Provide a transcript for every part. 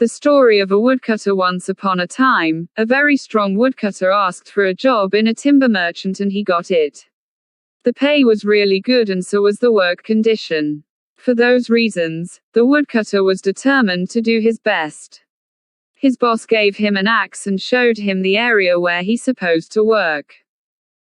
The story of a woodcutter. Once upon a time, a very strong woodcutter asked for a job in a timber merchant and he got it. The pay was really good and so was the work condition. For those reasons, the woodcutter was determined to do his best. His boss gave him an axe and showed him the area where he's supposed to work.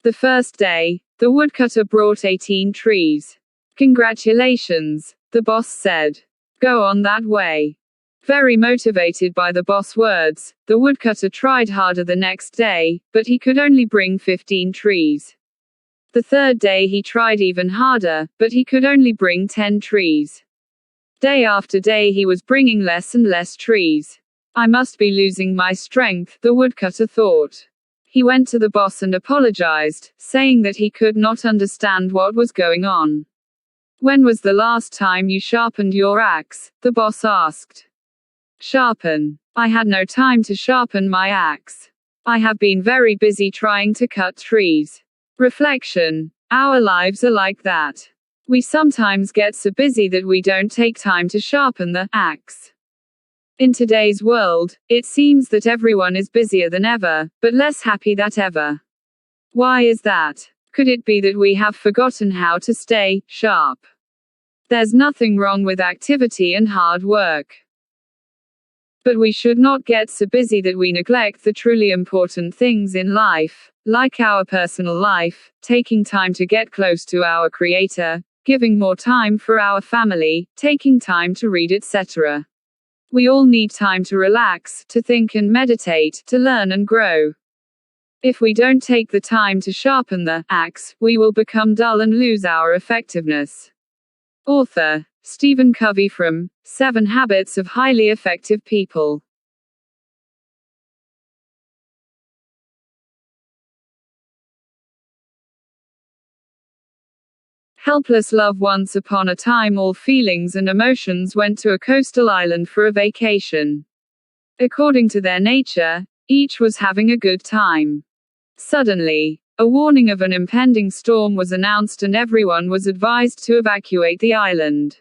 The first day, the woodcutter brought 18 trees. "Congratulations," the boss said. "Go on that way." Very motivated by the boss' words, the woodcutter tried harder the next day, but he could only bring 15 trees. The third day he tried even harder, but he could only bring 10 trees. Day after day he was bringing less and less trees. "I must be losing my strength," the woodcutter thought. He went to the boss and apologized, saying that he could not understand what was going on. "When was the last time you sharpened your axe?" the boss asked. "Sharpen? I had no time to sharpen my axe. I have been very busy trying to cut trees." Reflection. Our lives are like that. We sometimes get so busy that we don't take time to sharpen the axe. In today's world, it seems that everyone is busier than ever, but less happy than ever. Why is that? Could it be that we have forgotten how to stay sharp? There's nothing wrong with activity and hard work. But we should not get so busy that we neglect the truly important things in life, like our personal life, taking time to get close to our Creator, giving more time for our family, taking time to read, etc. We all need time to relax, to think and meditate, to learn and grow. If we don't take the time to sharpen the axe, we will become dull and lose our effectiveness. Author Stephen Covey from 7 Habits of Highly Effective People. Helpless love. Once upon a time all feelings and emotions went to a coastal island for a vacation. According to their nature, each was having a good time. Suddenly, a warning of an impending storm was announced and everyone was advised to evacuate the island.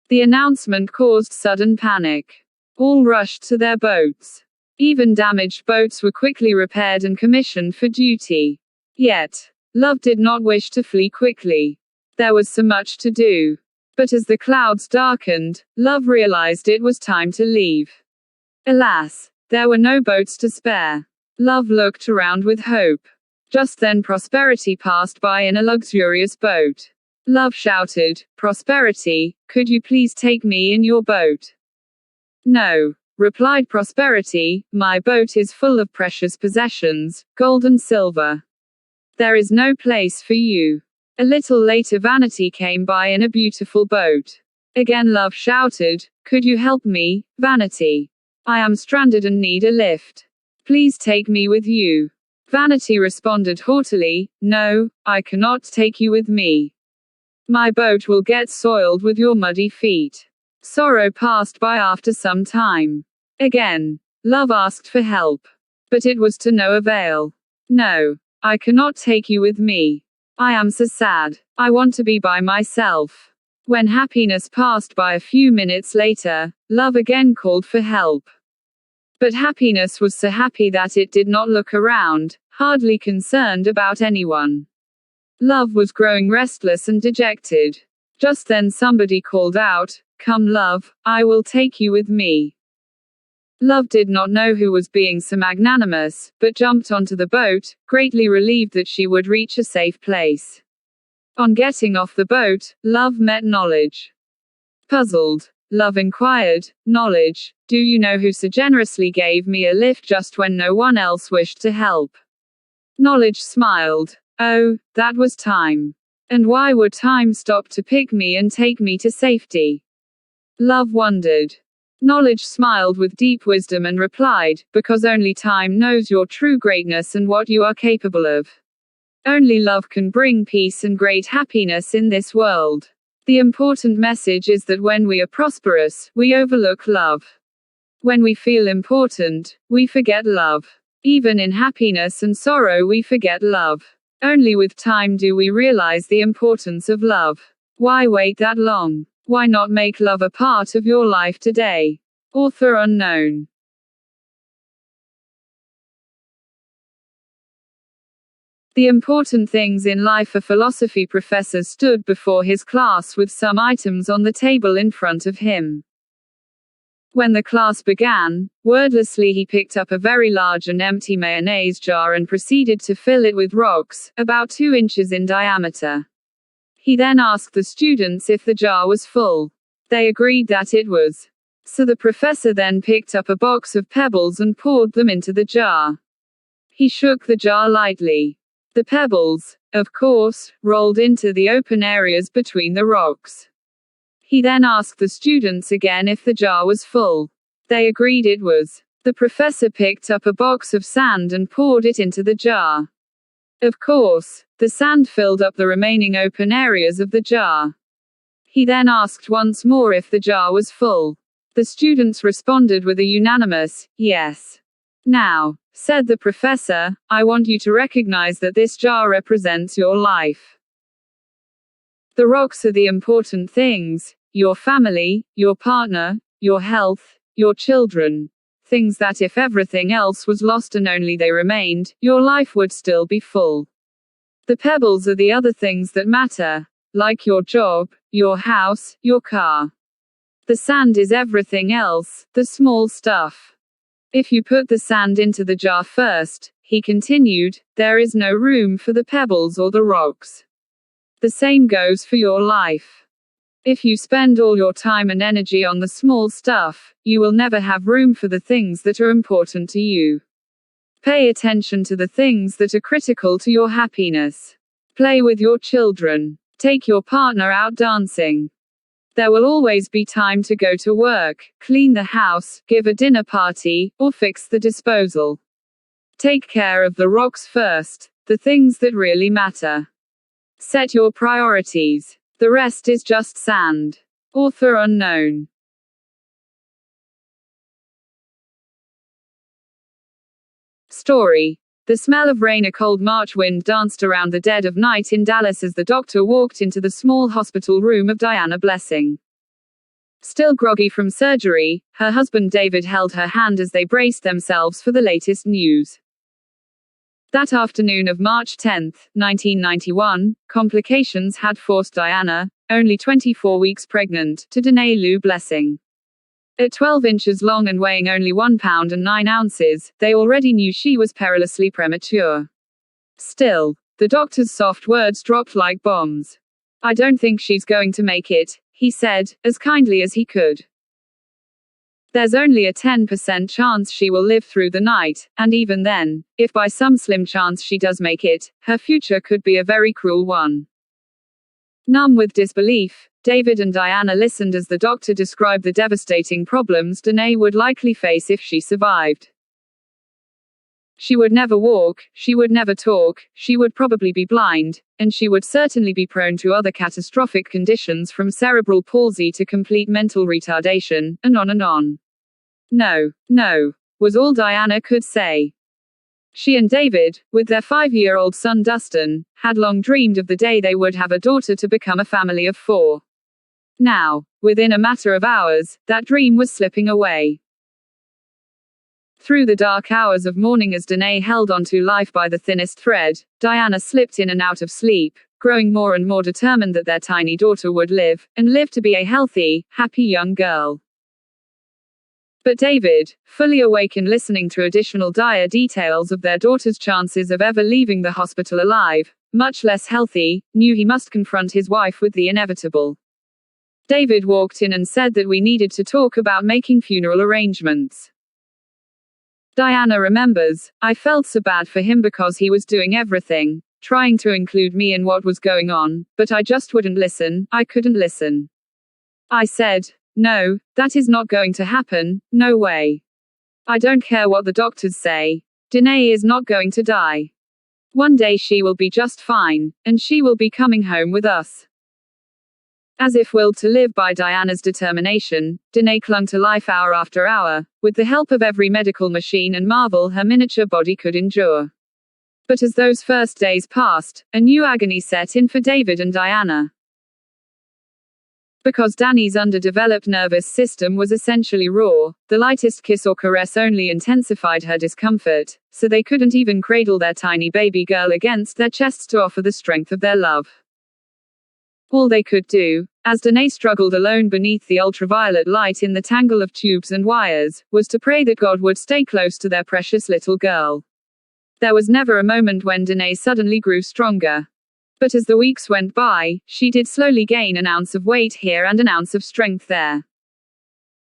The announcement caused sudden panic. All rushed to their boats. Even damaged boats were quickly repaired and commissioned for duty. Yet, love did not wish to flee quickly. There was so much to do. But as the clouds darkened, love realized it was time to leave. Alas, there were no boats to spare. Love looked around with hope. Just then Prosperity passed by in a luxurious boat. Love shouted, "Prosperity, could you please take me in your boat?" "No," replied Prosperity, "my boat is full of precious possessions, gold and silver. There is no place for you." A little later Vanity came by in a beautiful boat. Again Love shouted, "Could you help me, Vanity? I am stranded and need a lift. Please take me with you." Vanity responded haughtily, "No, I cannot take you with me. My boat will get soiled with your muddy feet." Sorrow passed by after some time. Again, Love asked for help. But it was to no avail. "No, I cannot take you with me. I am so sad. I want to be by myself." When Happiness passed by a few minutes later, Love again called for help. But Happiness was so happy that it did not look around, hardly concerned about anyone. Love was growing restless and dejected. Just then somebody called out, "Come Love, I will take you with me." Love did not know who was being so magnanimous, but jumped onto the boat, greatly relieved that she would reach a safe place. On getting off the boat, Love met Knowledge. Puzzled, Love inquired, "Knowledge, do you know who so generously gave me a lift just when no one else wished to help?" Knowledge smiled. "Oh, that was Time. And why would Time stop to pick me and take me to safety?" Love wondered. Knowledge smiled with deep wisdom and replied, "Because only Time knows your true greatness and what you are capable of. Only love can bring peace and great happiness in this world. The important message is that when we are prosperous, we overlook love. When we feel important, we forget love. Even in happiness and sorrow we forget love. Only with time do we realize the importance of love. Why wait that long? Why not make love a part of your life today? Author unknown. The important things in life. A philosophy professor stood before his class with some items on the table in front of him. When the class began, wordlessly he picked up a very large and empty mayonnaise jar and proceeded to fill it with rocks, about 2 inches in diameter. He then asked the students if the jar was full. They agreed that it was. So the professor then picked up a box of pebbles and poured them into the jar. He shook the jar lightly. The pebbles, of course, rolled into the open areas between the rocks. He then asked the students again if the jar was full. They agreed it was. The professor picked up a box of sand and poured it into the jar. Of course, the sand filled up the remaining open areas of the jar. He then asked once more if the jar was full. The students responded with a unanimous, yes. Now, said the professor, I want you to recognize that this jar represents your life. The rocks are the important things, your family, your partner, your health, your children. Things that if everything else was lost and only they remained, your life would still be full. The pebbles are the other things that matter, like your job, your house, your car. The sand is everything else, the small stuff. If you put the sand into the jar first, he continued, there is no room for the pebbles or the rocks. The same goes for your life. If you spend all your time and energy on the small stuff, you will never have room for the things that are important to you. Pay attention to the things that are critical to your happiness. Play with your children. Take your partner out dancing. There will always be time to go to work, clean the house, give a dinner party, or fix the disposal. Take care of the rocks first, the things that really matter. Set your priorities. The rest is just sand. Author unknown. Story. The smell of rain. A cold March wind danced around the dead of night in Dallas as the doctor walked into the small hospital room of Diana Blessing. Still groggy from surgery, her husband David held her hand as they braced themselves for the latest news. That afternoon of March 10, 1991, complications had forced Diana, only 24 weeks pregnant, to deny Lou Blessing. At 12 inches long and weighing only 1 pound and 9 ounces, they already knew she was perilously premature. Still, the doctor's soft words dropped like bombs. I don't think she's going to make it, he said, as kindly as he could. There's only a 10% chance she will live through the night, and even then, if by some slim chance she does make it, her future could be a very cruel one. Numb with disbelief, David and Diana listened as the doctor described the devastating problems Danae would likely face if she survived. She would never walk, she would never talk, she would probably be blind, and she would certainly be prone to other catastrophic conditions from cerebral palsy to complete mental retardation, and on and on. No, no, was all Diana could say. She and David, with their 5-year-old son Dustin, had long dreamed of the day they would have a daughter to become a family of 4. Now, within a matter of hours, that dream was slipping away. Through the dark hours of morning as Danae held onto life by the thinnest thread, Diana slipped in and out of sleep, growing more and more determined that their tiny daughter would live, and live to be a healthy, happy young girl. But David, fully awake and listening to additional dire details of their daughter's chances of ever leaving the hospital alive, much less healthy, knew he must confront his wife with the inevitable. David walked in and said that we needed to talk about making funeral arrangements. Diana remembers, I felt so bad for him because he was doing everything, trying to include me in what was going on, but I just wouldn't listen, I couldn't listen. I said, no, that is not going to happen, no way. I don't care what the doctors say. Danae is not going to die. One day she will be just fine, and she will be coming home with us. As if willed to live by Diana's determination, Danae clung to life hour after hour, with the help of every medical machine and marvel her miniature body could endure. But as those first days passed, a new agony set in for David and Diana. Because Danny's underdeveloped nervous system was essentially raw, the lightest kiss or caress only intensified her discomfort, so they couldn't even cradle their tiny baby girl against their chests to offer the strength of their love. All they could do, as Danae struggled alone beneath the ultraviolet light in the tangle of tubes and wires, was to pray that God would stay close to their precious little girl. There was never a moment when Danae suddenly grew stronger. But as the weeks went by, she did slowly gain an ounce of weight here and an ounce of strength there.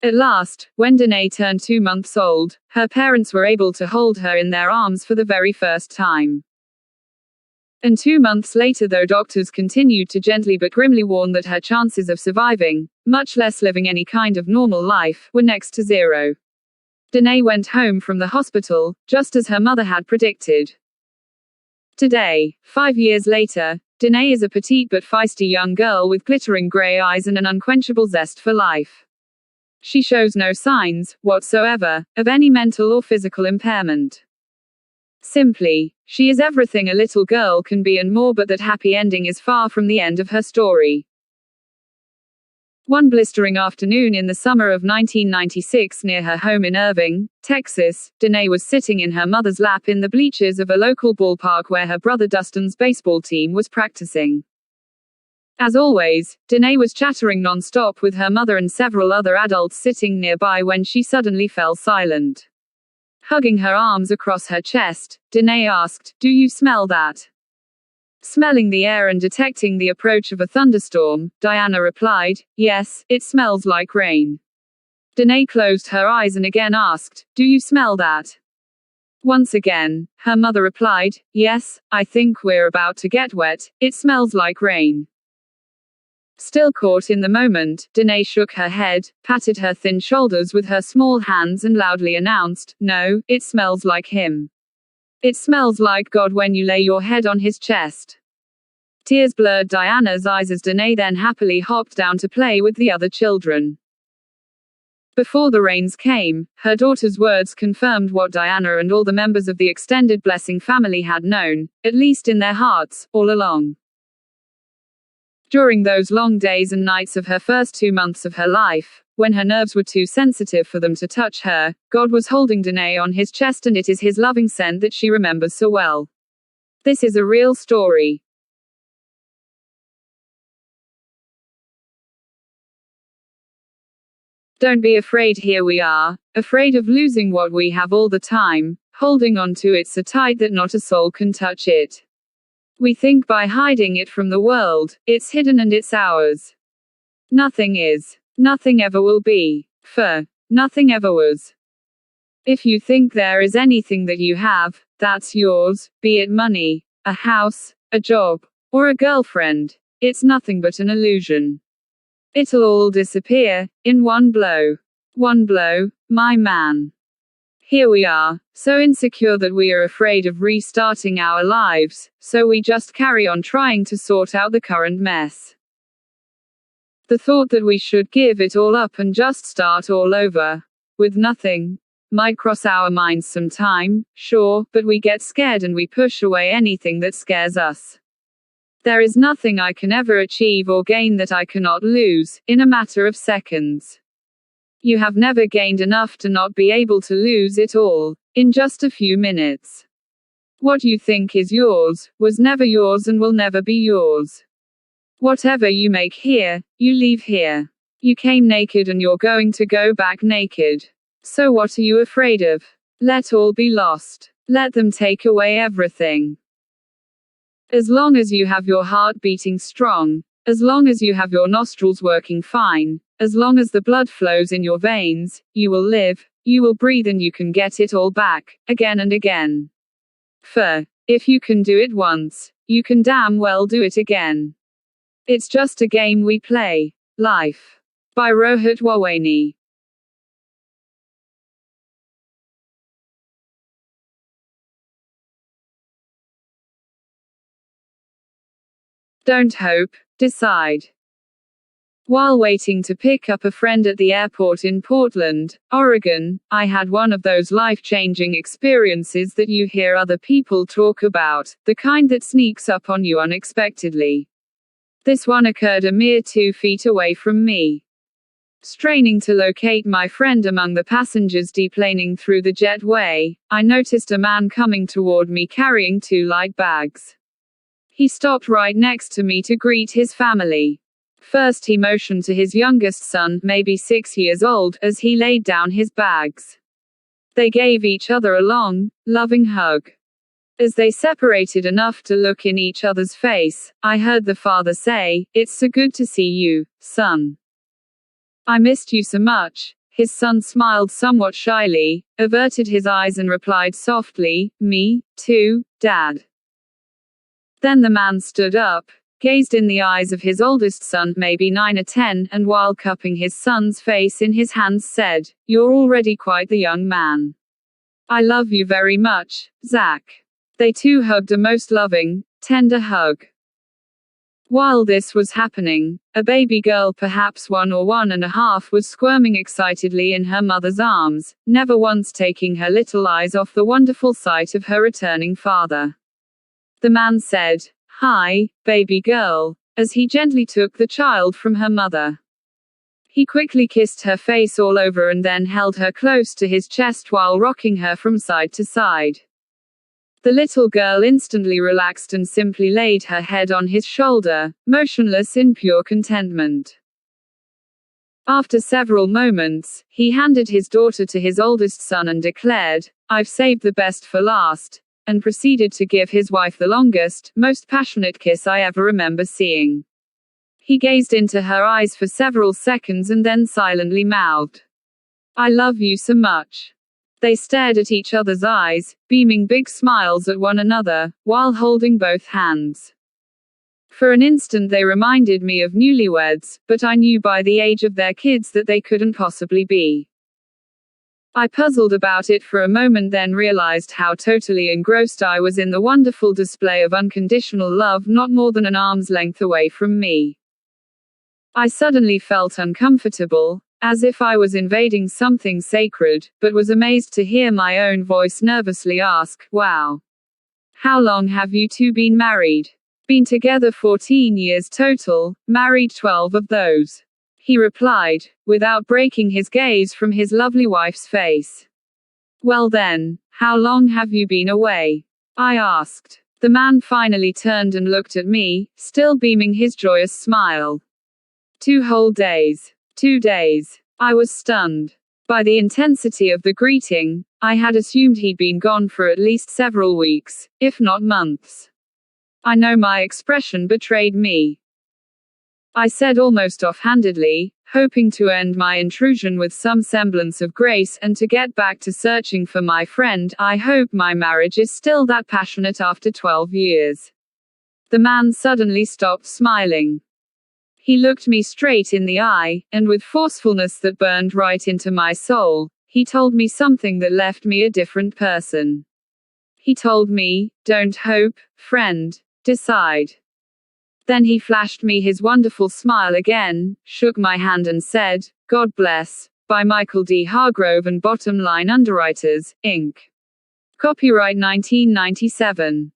At last, when Danae turned 2 months old, her parents were able to hold her in their arms for the very first time. And 2 months later, though doctors continued to gently but grimly warn that her chances of surviving, much less living any kind of normal life, were next to zero. Danae went home from the hospital, just as her mother had predicted. Today, 5 years later, Danae is a petite but feisty young girl with glittering grey eyes and an unquenchable zest for life. She shows no signs, whatsoever, of any mental or physical impairment. Simply, she is everything a little girl can be and more, but that happy ending is far from the end of her story. One blistering afternoon in the summer of 1996 near her home in Irving, Texas, Danae was sitting in her mother's lap in the bleachers of a local ballpark where her brother Dustin's baseball team was practicing. As always, Danae was chattering non-stop with her mother and several other adults sitting nearby when she suddenly fell silent. Hugging her arms across her chest, Danae asked, "Do you smell that?" Smelling the air and detecting the approach of a thunderstorm, Diana replied, "Yes, it smells like rain." Danae closed her eyes and again asked, "Do you smell that?" Once again, her mother replied, "Yes, I think we're about to get wet, it smells like rain." Still caught in the moment, Danae shook her head, patted her thin shoulders with her small hands and loudly announced, "No, it smells like him. It smells like God when you lay your head on his chest." Tears blurred Diana's eyes as Danae then happily hopped down to play with the other children. Before the rains came, her daughter's words confirmed what Diana and all the members of the extended Blessing family had known, at least in their hearts, all along. During those long days and nights of her first 2 months of her life, when her nerves were too sensitive for them to touch her, God was holding Danae on his chest, and it is his loving scent that she remembers so well. This is a real story. Don't be afraid, here we are, afraid of losing what we have all the time, holding on to it so tight that not a soul can touch it. We think by hiding it from the world, it's hidden and it's ours. Nothing is. Nothing ever will be. For nothing ever was. If you think there is anything that you have, that's yours, be it money, a house, a job, or a girlfriend, it's nothing but an illusion. It'll all disappear, in one blow. One blow, my man. Here we are, so insecure that we are afraid of restarting our lives, so we just carry on trying to sort out the current mess. The thought that we should give it all up and just start all over, with nothing, might cross our minds sometime, sure, but we get scared and we push away anything that scares us. There is nothing I can ever achieve or gain that I cannot lose, in a matter of seconds. You have never gained enough to not be able to lose it all, in just a few minutes. What you think is yours, was never yours and will never be yours. Whatever you make here, you leave here. You came naked and you're going to go back naked. So what are you afraid of? Let all be lost. Let them take away everything. As long as you have your heart beating strong, as long as you have your nostrils working fine, as long as the blood flows in your veins, you will live, you will breathe, and you can get it all back, again and again. For if you can do it once, you can damn well do it again. It's just a game we play. Life. By Rohit Waweni. Don't hope, decide. While waiting to pick up a friend at the airport in Portland, Oregon, I had one of those life-changing experiences that you hear other people talk about, the kind that sneaks up on you unexpectedly. This one occurred a mere 2 feet away from me. Straining to locate my friend among the passengers deplaning through the jetway, I noticed a man coming toward me carrying 2 light bags. He stopped right next to me to greet his family. First he motioned to his youngest son, maybe 6 years old, as he laid down his bags. They gave each other a long, loving hug. As they separated enough to look in each other's face, I heard the father say, "It's so good to see you, son. I missed you so much." His son smiled somewhat shyly, averted his eyes and replied softly, "Me, too, Dad." Then the man stood up, gazed in the eyes of his oldest son, maybe 9 or 10, and while cupping his son's face in his hands said, "You're already quite the young man. I love you very much, Zach." They too hugged a most loving, tender hug. While this was happening, a baby girl, perhaps 1 or 1.5, was squirming excitedly in her mother's arms, never once taking her little eyes off the wonderful sight of her returning father. The man said, "Hi, baby girl," as he gently took the child from her mother. He quickly kissed her face all over and then held her close to his chest while rocking her from side to side. The little girl instantly relaxed and simply laid her head on his shoulder, motionless in pure contentment. After several moments, he handed his daughter to his oldest son and declared, "I've saved the best for last," and proceeded to give his wife the longest, most passionate kiss I ever remember seeing. He gazed into her eyes for several seconds and then silently mouthed, "I love you so much." They stared at each other's eyes, beaming big smiles at one another, while holding both hands. For an instant they reminded me of newlyweds, but I knew by the age of their kids that they couldn't possibly be. I puzzled about it for a moment, then realized how totally engrossed I was in the wonderful display of unconditional love not more than an arm's length away from me. I suddenly felt uncomfortable, as if I was invading something sacred, but was amazed to hear my own voice nervously ask, "Wow. How long have you two been married?" "Been together 14 years total, married 12 of those," he replied, without breaking his gaze from his lovely wife's face. "Well then, how long have you been away?" I asked. The man finally turned and looked at me, still beaming his joyous smile. 2 whole days. 2 days. I was stunned. By the intensity of the greeting, I had assumed he'd been gone for at least several weeks, if not months. I know my expression betrayed me. I said almost offhandedly, hoping to end my intrusion with some semblance of grace and to get back to searching for my friend, "I hope my marriage is still that passionate after 12 years. The man suddenly stopped smiling. He looked me straight in the eye, and with forcefulness that burned right into my soul, he told me something that left me a different person. He told me, "Don't hope, friend, decide." Then he flashed me his wonderful smile again, shook my hand and said, "God bless, by Michael D. Hargrove and Bottom Line Underwriters, Inc. Copyright 1997.